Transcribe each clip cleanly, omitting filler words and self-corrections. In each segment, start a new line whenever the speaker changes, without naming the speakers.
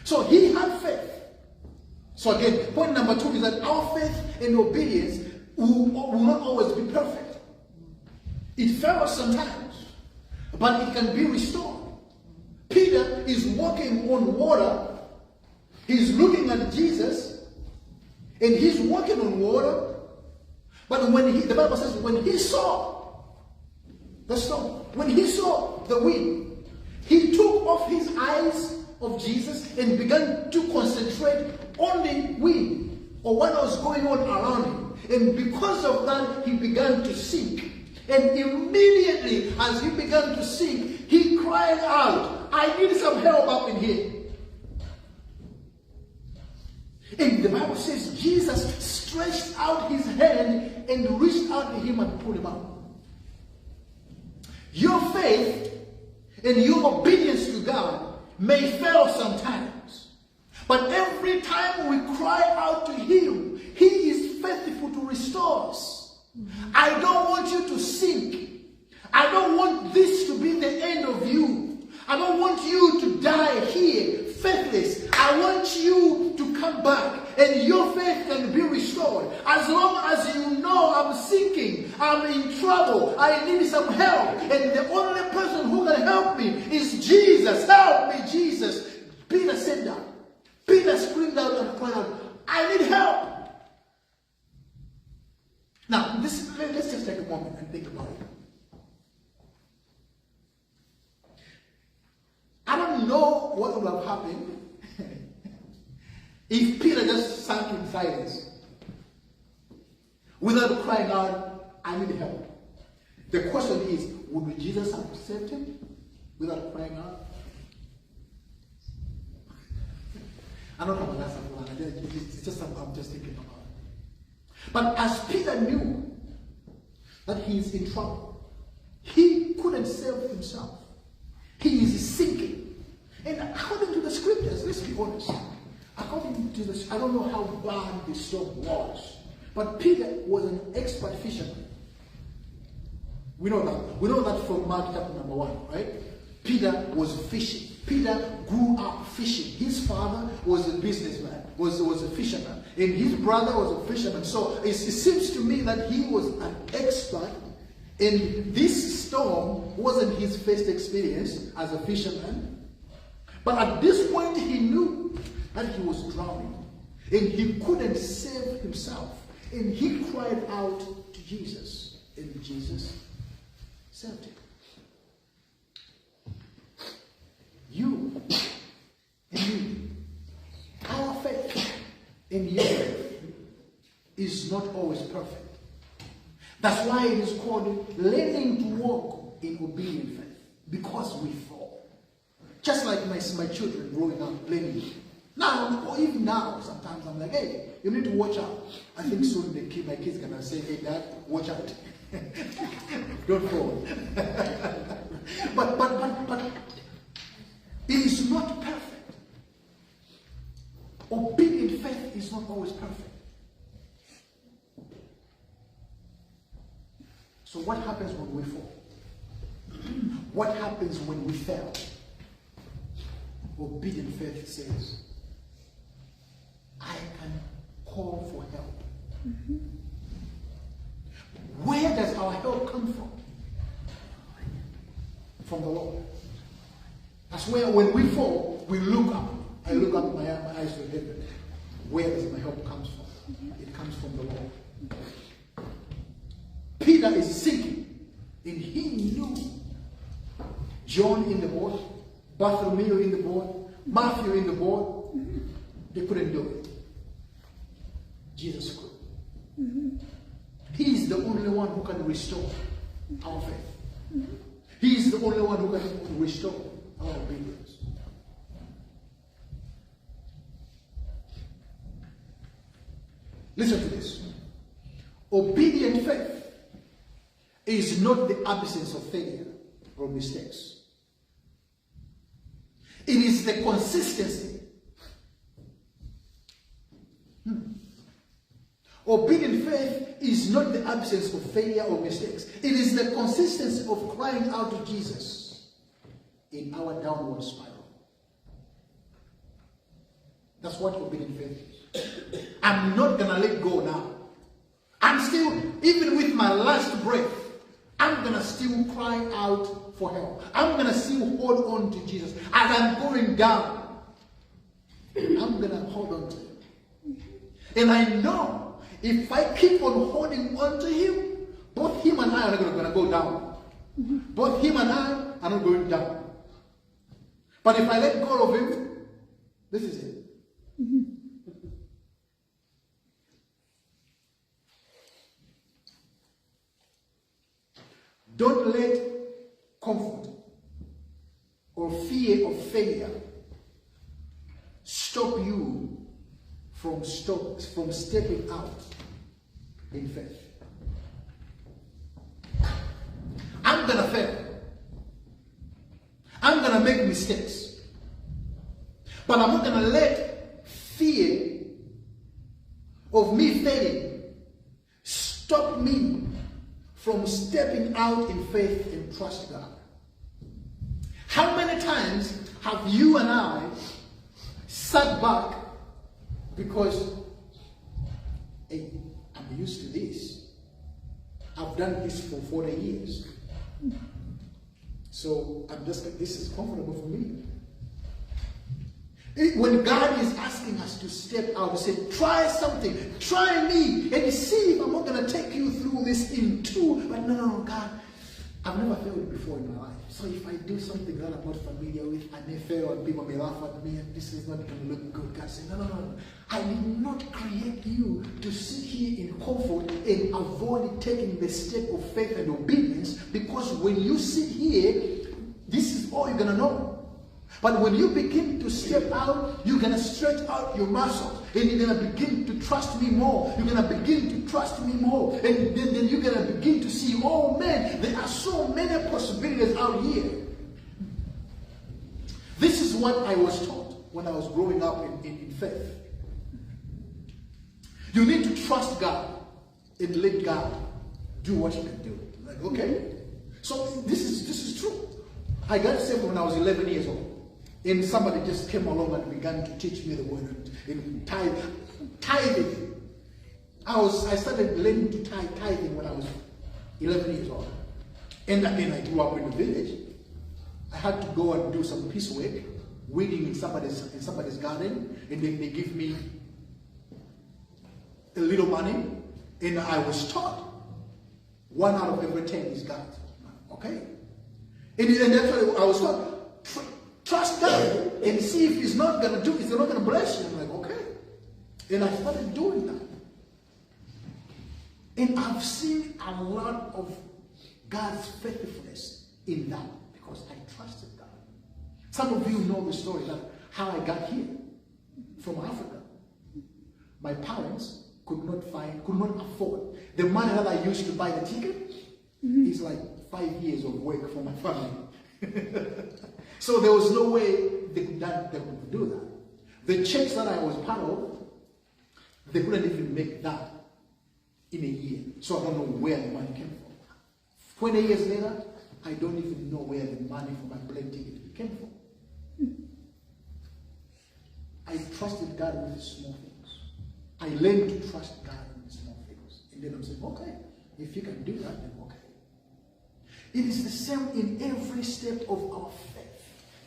So he had faith. So again, point number 2 is that our faith and obedience will not always be perfect. It fails sometimes, but it can be restored. Peter is walking on water. He's looking at Jesus, and he's walking on water. But when the Bible says, when he saw the storm, when he saw the wind, he took off his eyes of Jesus and began to concentrate on the wind or what was going on around him. And because of that, he began to sink. And immediately, as he began to sink, he cried out, I need some help up in here. And the Bible says Jesus stretched out his hand and reached out to him and pulled him out. Your faith and your obedience to God may fail sometimes. But every time we cry out to him, he is faithful to restore us. I don't want you to sink. I don't want this to be the end of you. I don't want you to die here faithless. I want you to come back and your faith can be restored. As long as you know I'm sinking, I'm in trouble, I need some help, and the only person who can help me is Jesus. Help me, Jesus. Peter said that. Peter screamed out and cried out, I need help. Now, let's just take a moment and think about it. I don't know what would have happened if Peter just sat in silence without crying out, I need help. The question is, would Jesus have accepted him without crying out? I don't know what that's about. It's just I'm just thinking about it. But as Peter knew that he is in trouble, he couldn't save himself. He is sinking. And according to the scriptures, let's be honest, according to this, I don't know how bad the storm was, but Peter was an expert fisherman. We know that. We know that from Mark chapter number 1, right? Peter was fishing. Peter grew up fishing. His father was a businessman, was a fisherman, and his brother was a fisherman. So it seems to me that he was an expert. And this storm wasn't his first experience as a fisherman. But at this point, he knew that he was drowning. And he couldn't save himself. And he cried out to Jesus. And Jesus saved him. You and me, our faith in your faith is not always perfect. That's why it is called learning to walk in obedient faith. Because we fall. Just like my children growing up learning. Now, or even now, sometimes I'm like, hey, you need to watch out. I think soon my kids are going to say, hey, Dad, watch out. Don't fall. But it is not perfect. Obedient faith is not always perfect. So what happens when we fall? What happens when we fail? Obedient faith says, I can call for help. Mm-hmm. Where does our help come from? From the Lord. That's where when we fall, we look up. I look up my eyes to heaven. Where does my help come from? Mm-hmm. It comes from the Lord. Peter is sinking, and he knew John in the boat, Bartholomew in the boat, Matthew in the boat. Mm-hmm. They couldn't do it. Jesus could. Mm-hmm. He is the only one who can restore our faith. Mm-hmm. He is the only one who can restore our obedience. Listen to this. Obedient faith is not the absence of failure or mistakes. It is the consistency. Obedient faith is not the absence of failure or mistakes. It is the consistency of crying out to Jesus in our downward spiral. That's what obedient faith is. I'm not going to let go now. I'm still, even with my last breath, I'm going to still cry out for help. I'm going to still hold on to Jesus. As I'm going down, I'm going to hold on to him. And I know if I keep on holding on to him, both him and I are not going to go down. Both him and I are not going down. But if I let go of him, this is it. Don't let comfort or fear of failure stop you from stepping out in faith. I'm going to fail. I'm going to make mistakes. But I'm not going to let fear of me failing stop me from stepping out in faith and trust God. How many times have you and I sat back because, hey, I'm used to this. I've done this for 40 years. So this is comfortable for me. When God is asking us to step out and say, try something, try me, and see if I'm not going to take you through this in two. But no, God, I've never failed before in my life. So if I do something that I'm not familiar with, I may fail and people may laugh at me and this is not going to look good. God said, no. I did not create you to sit here in comfort and avoid taking the step of faith and obedience, because when you sit here, this is all you're going to know. But when you begin to step out, you're going to stretch out your muscles. And you're going to begin to trust me more. You're going to begin to trust me more. And then you're going to begin to see, oh man, there are so many possibilities out here. This is what I was taught when I was growing up in faith. You need to trust God and let God do what he can do. Like, okay. So this is true. I got saved when I was 11 years old. And somebody just came along and began to teach me the word in tithing. I started learning to tithing when I was 11 years old. And again, I grew up in the village. I had to go and do some piecework, weeding in somebody's garden, and then they give me a little money, and I was taught 1 out of every 10 is God. Okay? And that's what I was taught. Trust God and see if he's not going to do it, he's not going to bless you. I'm like, okay. And I started doing that. And I've seen a lot of God's faithfulness in that because I trusted God. Some of you know the story that how I got here from Africa. My parents could not afford the money that I used to buy the ticket. Is like 5 years of work for my family. So there was no way they could do that. The church that I was part of, they couldn't even make that in a year. So I don't know where the money came from. 20 years later, I don't even know where the money for my plane ticket came from. I trusted God with the small things. I learned to trust God in the small things. And then I'm saying, okay, if you can do that, then okay. It is the same in every step of our faith.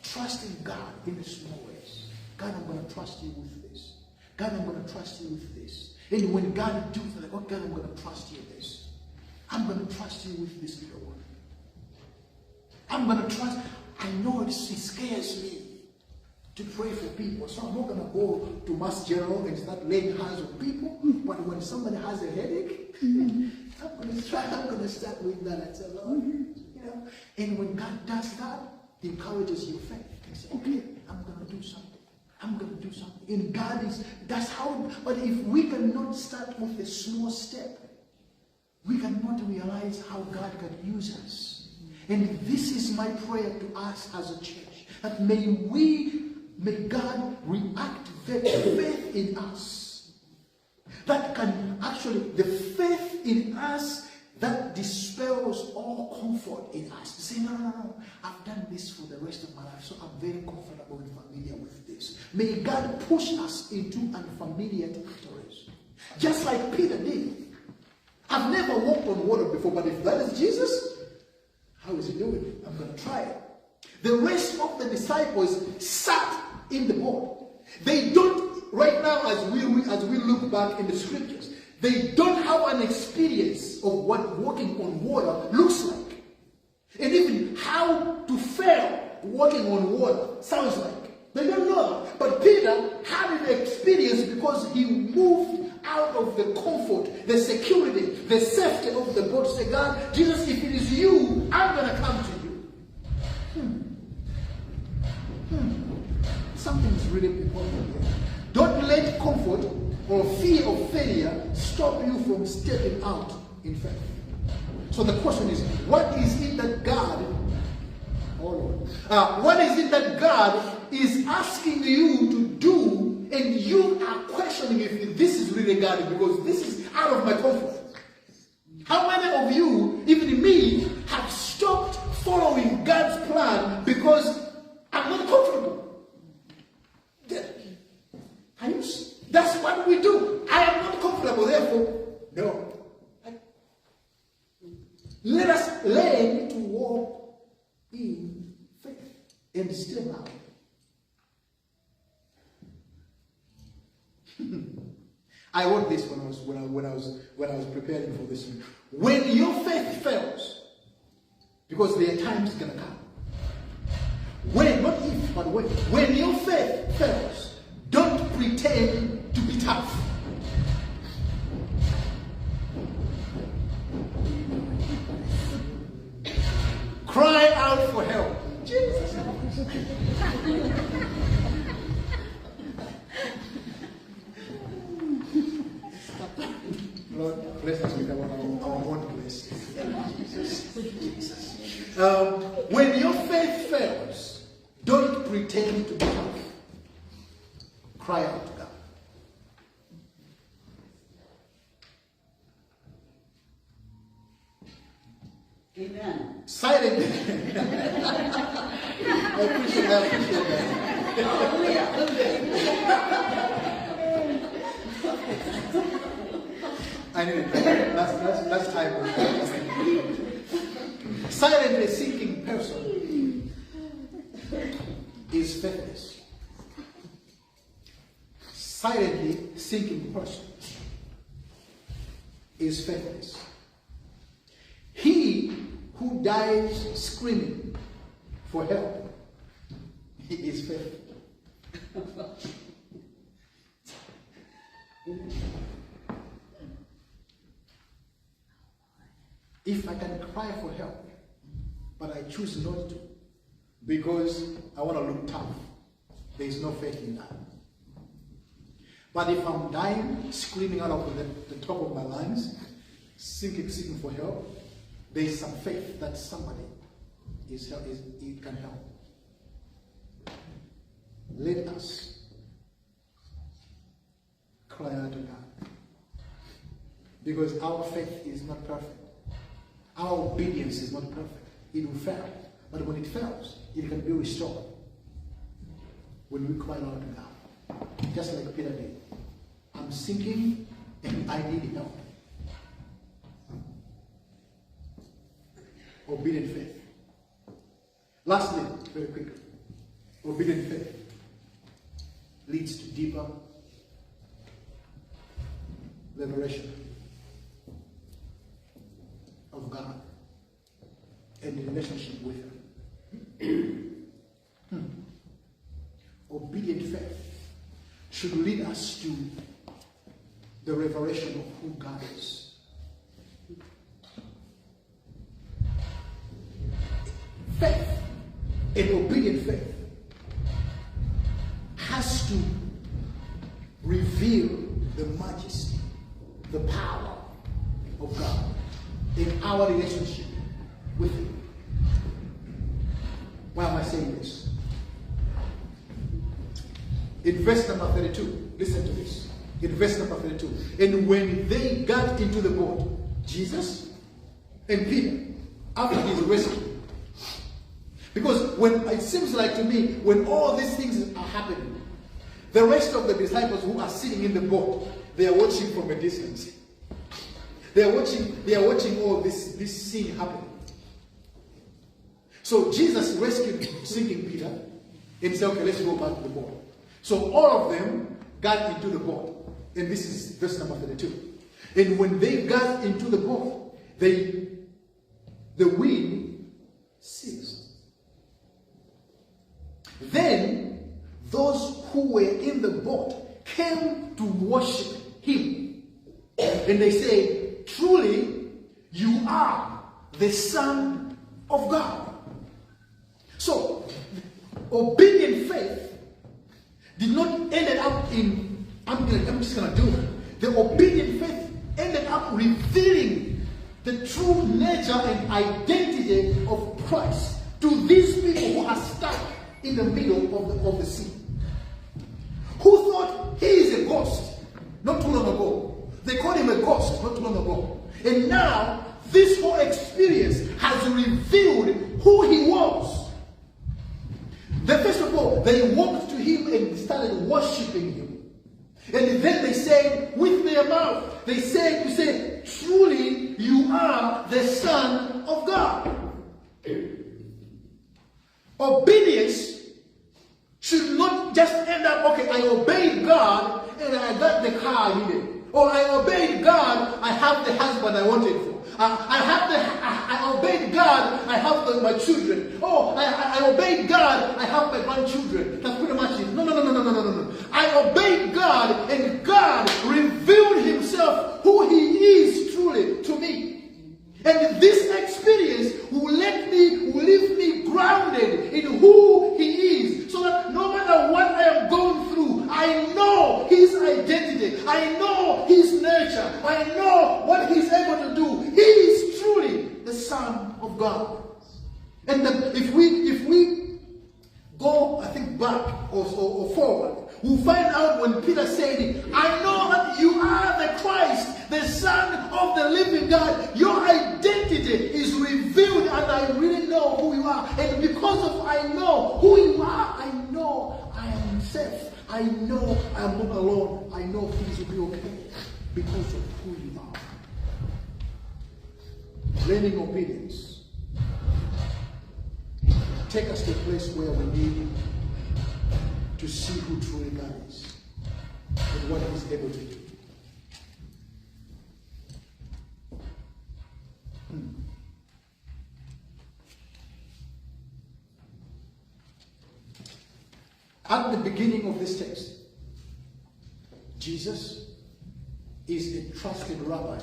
Trusting God in the small ways. God, I'm going to trust you with this. God, I'm going to trust you with this. And when God does it, like, oh God, I'm going to trust you with this. I'm going to trust you with this little one. I'm going to trust. I know it scares me to pray for people. So I'm not going to go to Mass General and start laying hands on people. But when somebody has a headache, I'm going to start with that and say, Lord, you know. And when God does that, it encourages your faith. And say, okay, I'm going to do something. I'm going to do something. And God that's how, but if we cannot start with a small step, we cannot realize how God can use us. And this is my prayer to us as a church, that may God reactivate faith in us. That can actually, the faith in us that dispels all comfort in us. To say, no, I've done this for the rest of my life, so I'm very comfortable and familiar with this. May God push us into unfamiliar territories. Just like Peter did. I've never walked on water before, but if that is Jesus, how is he doing it? I'm going to try it. The rest of the disciples sat in the boat. They don't, right now as we look back in the scriptures, they don't have an experience of what walking on water looks like. And even how to fail walking on water sounds like. They don't know that. But Peter had the experience because he moved out of the comfort, the security, the safety of the boat. Say, God, Jesus, if it is you, I'm going to come to you. Something is really important here. Don't let comfort or fear of failure stop you from stepping out in faith. So the question is, what is it that God, what is it that God is asking you to do, and you are questioning if this is really God, because this is out of my comfort? How many of you, even me, have stopped following God's plan because I'm not comfortable? That's what we do. I am not comfortable, therefore, no. Let us learn to walk in faith and step out. I wrote this when I was preparing for this one. When your faith fails, because there are times it's gonna come. When, not if, but when your faith fails, don't pretend to be tough. Cry out for help. Jesus. Lord, bless us with our own place. Jesus. When your faith fails, don't pretend to be tough. Cry out to God.
Amen.
Silently. I appreciate that. I need it. That's time. Silently seeking person is faithless. Silently seeking person is faithless. He who dies screaming for help, he is faithful. If I can cry for help, but I choose not to, because I want to look tough, there is no faith in that. But if I'm dying, screaming out of the top of my lungs, seeking for help, there is some faith that somebody can help. Let us cry out to God. Because our faith is not perfect. Our obedience is not perfect. It will fail. But when it fails, it can be restored. When we cry out to God. Just like Peter did. I'm sinking and I need help. Obedient faith. Lastly, very quickly, obedient faith leads to deeper liberation of God and the relationship with Him. Obedient faith should lead us to the revelation of who God is. Faith, an obedient faith, has to reveal the majesty, the power of God in our relationship with Him. Why am I saying this? In verse number 32, listen to this. In verse number 32, and when they got into the boat, Jesus and Peter, after his rescue, because when it seems like to me, when all these things are happening, The rest of the disciples who are sitting in the boat, they are watching from a distance. They are watching all this scene happening. So Jesus rescued sinking Peter and said, okay, let's go back to the boat. So all of them got into the boat. And this is verse number 32. And when they got into the boat, the wind ceased. Then those who were in the boat came to worship him. And they said, truly, you are the Son of God. So, obedient faith did not end up in, I'm just going to do it. The obedient faith ended up revealing the true nature and identity of Christ to these people who are stuck in the middle of the sea. Who thought he is a ghost not too long ago. They called him a ghost not too long ago. And now, this whole experience has revealed who he was. First of all, they walked to him and started worshiping him. And then they said, with their mouth, they said, truly, you are the Son of God. Obedience should not just end up, okay, I obeyed God and I got the car I needed. Or I obeyed God, I have the husband I wanted for. I obeyed God, I have my children. Oh, I obeyed God, I have my grandchildren. That's pretty much it. No. I obeyed God, and God revealed himself, who he is truly to me. And this experience will leave me grounded in who he is. So that no matter what I am going through, I know his identity. I know his nature. I know what he's able to do. He is truly the Son of God. And if we go, I think, back or forward, we'll find out when Peter said, I know that you are the Christ, the Son of the living God. Your identity is revealed, and I really know who you are. And because of I know who you are, I know I am safe. I know I am not alone. I know things will be okay because of who you are. Learning obedience take us to a place where we need to see who truly God is and what he's able to do. At the beginning of this text, Jesus is a trusted rabbi.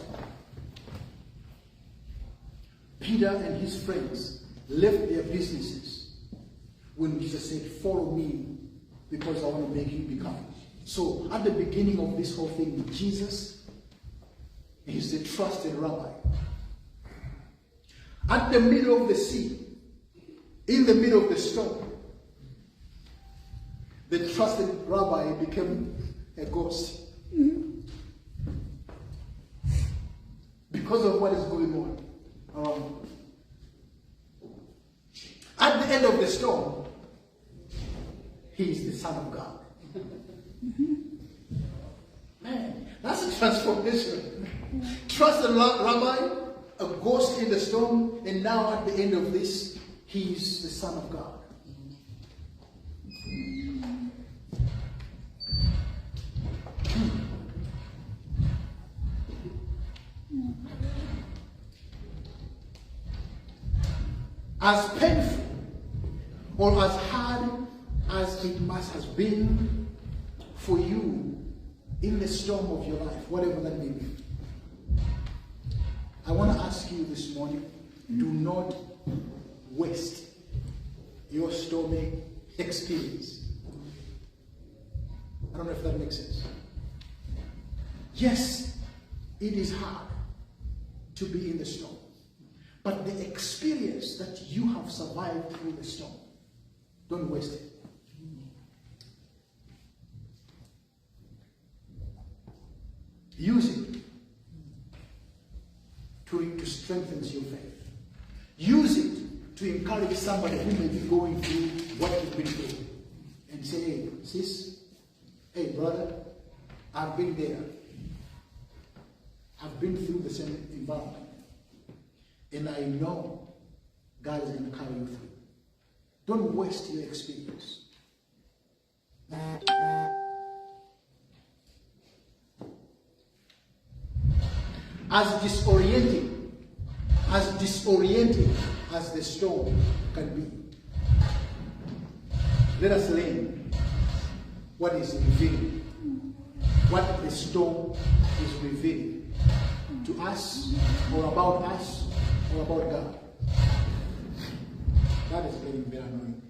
Peter and his friends left their businesses when Jesus said, follow me because I want to make you become. So at the beginning of this whole thing, Jesus is the trusted rabbi. At the middle of the sea, in the middle of the storm, the trusted rabbi became a ghost. Because of what is going on around. At the end of the storm, he is the Son of God. Man, that's a transformation. Trusted rabbi, a ghost in the storm, and now at the end of this, he is the Son of God. As painful or as hard as it must have been for you in the storm of your life, whatever that may be, I want to ask you this morning, do not waste your stormy experience. I don't know if that makes sense. Yes, it is hard to be in the storm. But the experience that you have survived through the storm, don't waste it. Use it to strengthen your faith. Use it to encourage somebody who may be going through what you've been through. And say, hey, sis, Hey, brother, I've been there. I've been through the same environment. And I know God is going to carry you through. Don't waste your experience. As disorienting as the storm can be, let us learn what is revealing, what the storm is revealing to us, or about us, or about God. That is getting very annoying.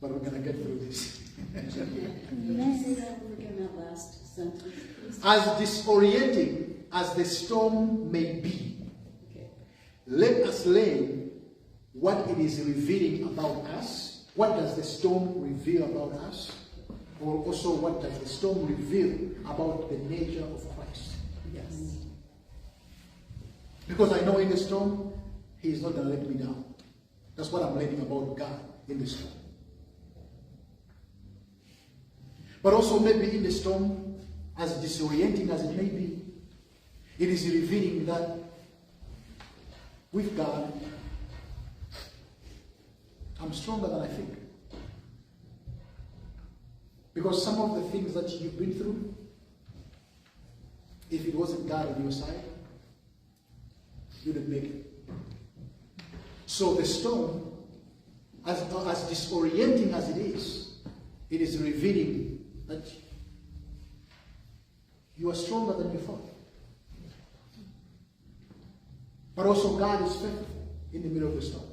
But we're going to get through this.
Can you say that over again, that last sentence, please?
As disorienting as the storm may be,
Okay.
let us learn what it is revealing about us. What does the storm reveal about us? Or also, what does the storm reveal about the nature of Christ?
Yes.
Because I know in the storm, He is not going to let me down. That's what I'm learning about God in the storm. But also maybe in the storm, as disorienting as it may be, it is revealing that with God, I'm stronger than I think. Because some of the things that you've been through, if it wasn't God on your side, you didn't make it. So the storm, as disorienting as it is revealing that you are stronger than you thought. But also God is faithful in the middle of the storm.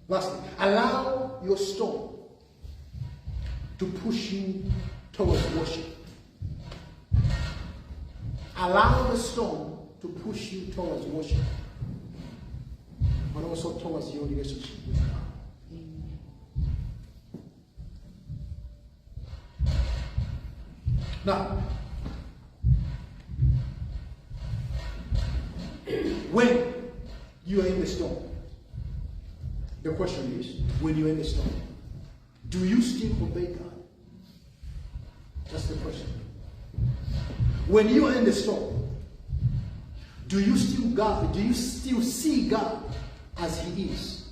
Lastly, allow your storm to push you towards worship. Allow the storm to push you towards worship, but also towards your relationship with God. Now, when you are in the storm, the question is, when you're in the storm, do you still obey God? That's the question. When you are in the storm, do you still see God as He is?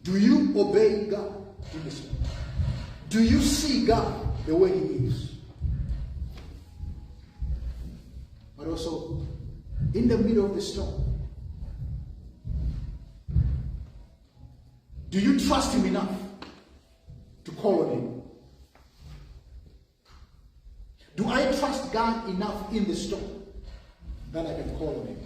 Do you obey God in the storm? Do you see God the way He is? But also, in the middle of the storm, do you trust Him enough to call on Him? Do I trust God enough in the storm that I can call on Him?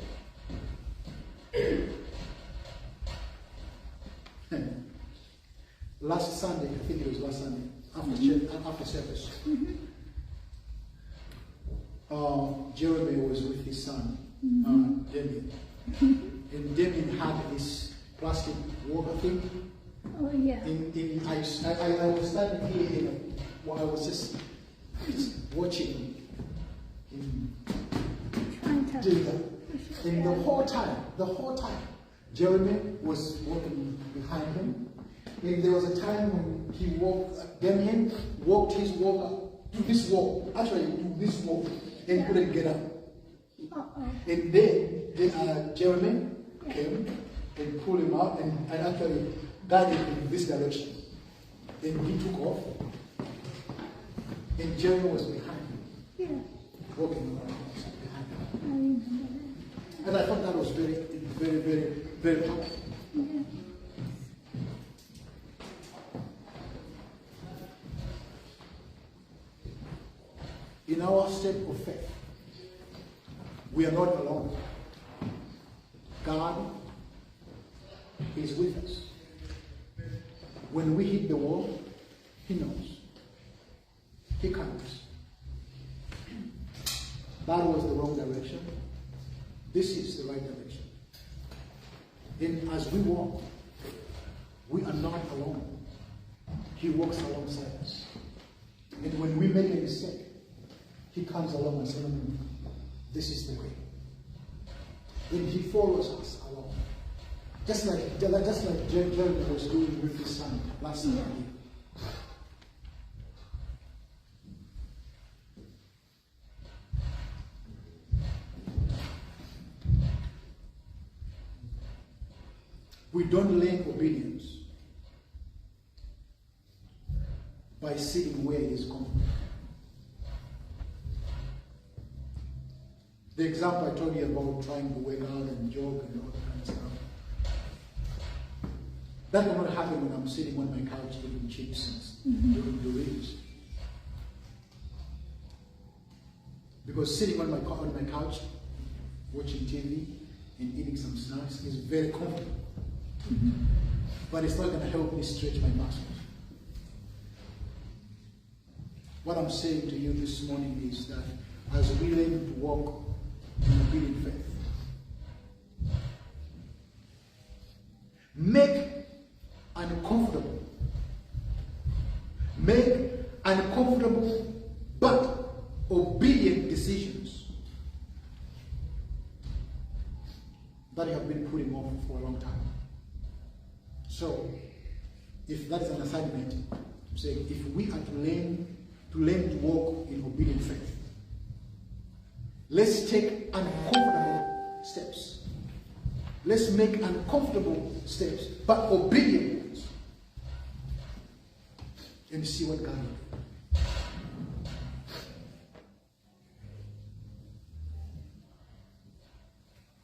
Last Sunday, I think it was last Sunday, after service, Jeremy was with his son, Damien. And Damien had this plastic water thing.
Oh, yeah.
I was standing here, while I was just watching him doing that. And the whole time, Jeremy was walking behind him. And there was a time when he Damien walked his walk to this wall, actually to this wall, and couldn't get up. And then Jeremy came and pulled him out and actually guided him in this direction. And he took off. And Jeremy was behind him, walking around behind him. And I thought that was very, very, very, very powerful. In our step of faith, we are not alone. God is with us. When we hit the wall, He knows. He comes. That was the wrong direction. This is the right direction. And as we walk, we are not alone. He walks alongside us. And when we make a mistake, He comes along and says, "No, this is the way." and he follows us along. Just like Jeremy was doing with his son last Sunday. We don't learn obedience by sitting where he is comfortable. The example I told you about trying to work out and jog and all that kind of stuff. That will not happen when I'm sitting on my couch eating chips and doing Doritos. Because sitting on my couch, watching TV and eating some snacks is very comfortable. But it's not going to help me stretch my muscles. What I'm saying to you this morning is that as we learn to walk in obedient faith, make uncomfortable but obedient decisions that you have been putting off for a long time. So, if that is an assignment, I'm saying if we are to learn to walk in obedient faith, let's take uncomfortable steps. Let's make uncomfortable steps, but obedient ones. And see what God will do.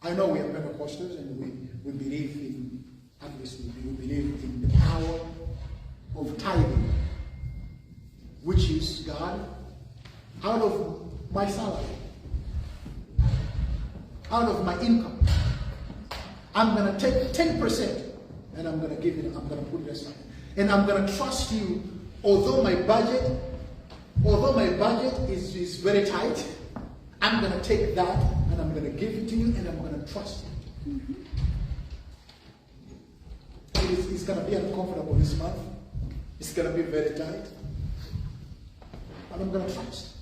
I know we are Pentecostals and we believe in, at least we believe in the power of tithing, which is God, out of my salary, out of my income, I'm going to take 10% and I'm going to give it, I'm going to put it aside. And I'm going to trust you, although my budget is very tight, I'm going to take that and I'm going to give it to you and I'm going to trust you. It's going to be uncomfortable this month. It's going to be very tight. But I'm going to trust.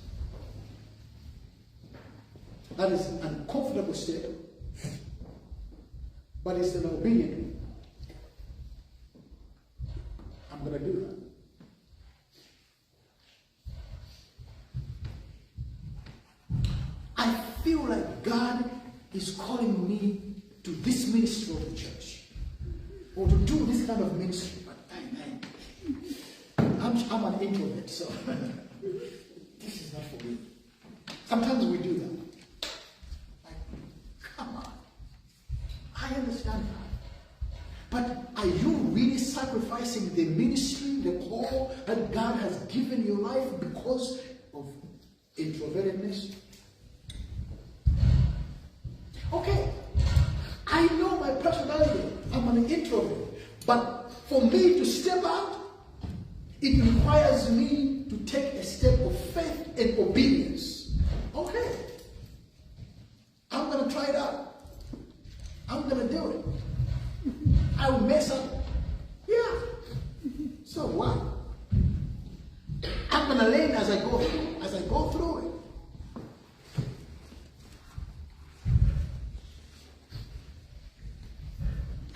That is an uncomfortable step, but it's an obedient one. I'm going to do that. I feel like God is calling me to this ministry of the church, or to do this kind of ministry. But I'm an introvert, so this is not for me. Sometimes we do that. Like, come on. I understand that. But are you really sacrificing the ministry, the call that God has given your life because of introvertedness? Okay, I know my personality. I'm an introvert. But for me to step out, it requires me to take a step of faith and obedience. Okay, I'm going to try it out. I'm going to do it. I will mess up. Yeah. So what? I'm going to learn as I go through it.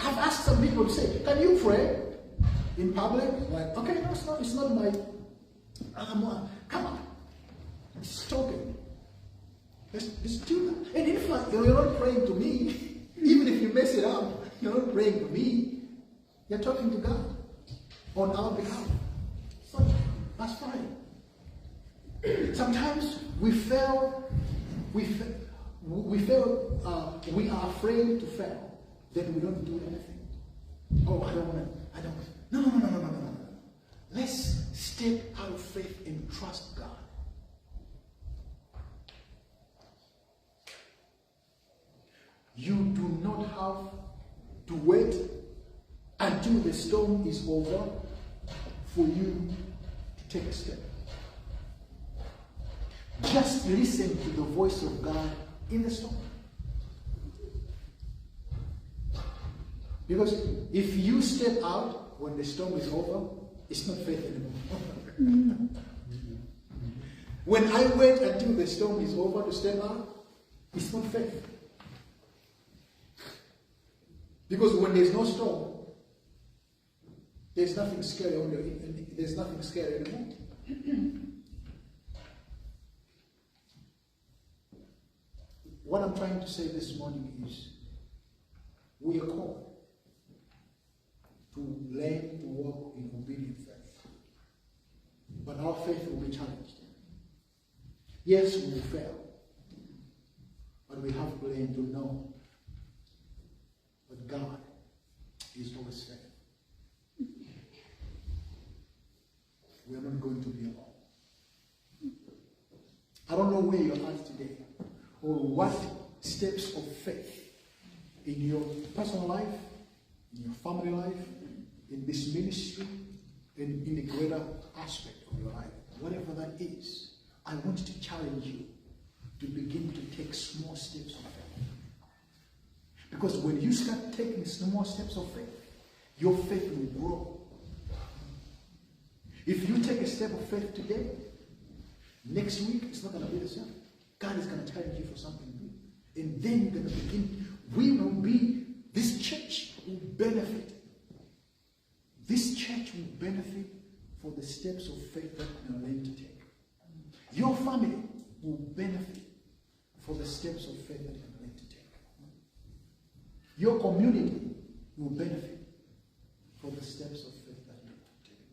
I've asked some people to say, can you pray in public? Like, okay, no, it's not my, come on. It's talking. Let's do that. And if you're not praying to me, even if you mess it up, you're not praying to me, you're talking to God on our behalf. So that's fine. Sometimes we are afraid to fail. Then we don't do anything. Oh, I don't. No. Let's step out of faith and trust God. You do not have to wait until the storm is over for you to take a step. Just listen to the voice of God in the storm. Because if you step out when the storm is over, it's not faith anymore. When I wait until the storm is over to step out, it's not faith. Because when there's no storm, there's nothing scary on your, there's nothing scary anymore. What I'm trying to say this morning is we are called to learn to walk in obedient faith. But our faith will be challenged. Yes, we will fail. But we have to learn to know that God is always faithful. We are not going to be alone. I don't know where you're at today, or what steps of faith in your personal life, in your family life, in this ministry, in the greater aspect of your life, whatever that is. I want to challenge you to begin to take small steps of faith. Because when you start taking small steps of faith, your faith will grow. If you take a step of faith today, next week it's not going to be the same. God is going to challenge you for something new. And then you're going to begin, this church will benefit. This church will benefit for the steps of faith that you are learning to take. Your family will benefit for the steps of faith that you are learning to take. Your community will benefit for the steps of faith that you are taking.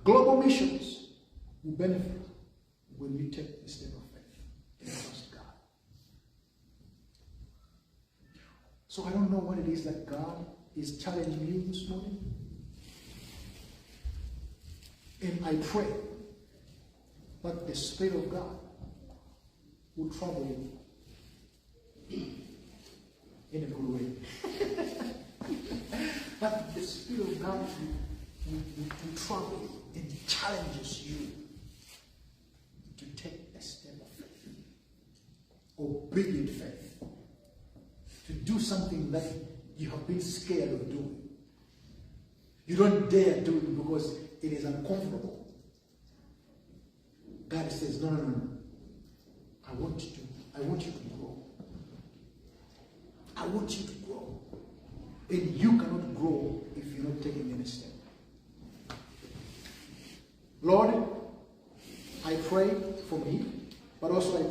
Global missions will benefit when you take the step of faith and trust God. So I don't know what it is that God is challenging you this morning. And I pray that the Spirit of God will trouble you in a good way. That the Spirit of God will trouble you and challenges you to take a step of faith, obedient faith, to do something that you have been scared of doing. You don't dare do it because it is uncomfortable. God says, no. I want you to grow. I want you to grow. And you cannot grow if you're not taking any step. Lord, I pray for me, but also I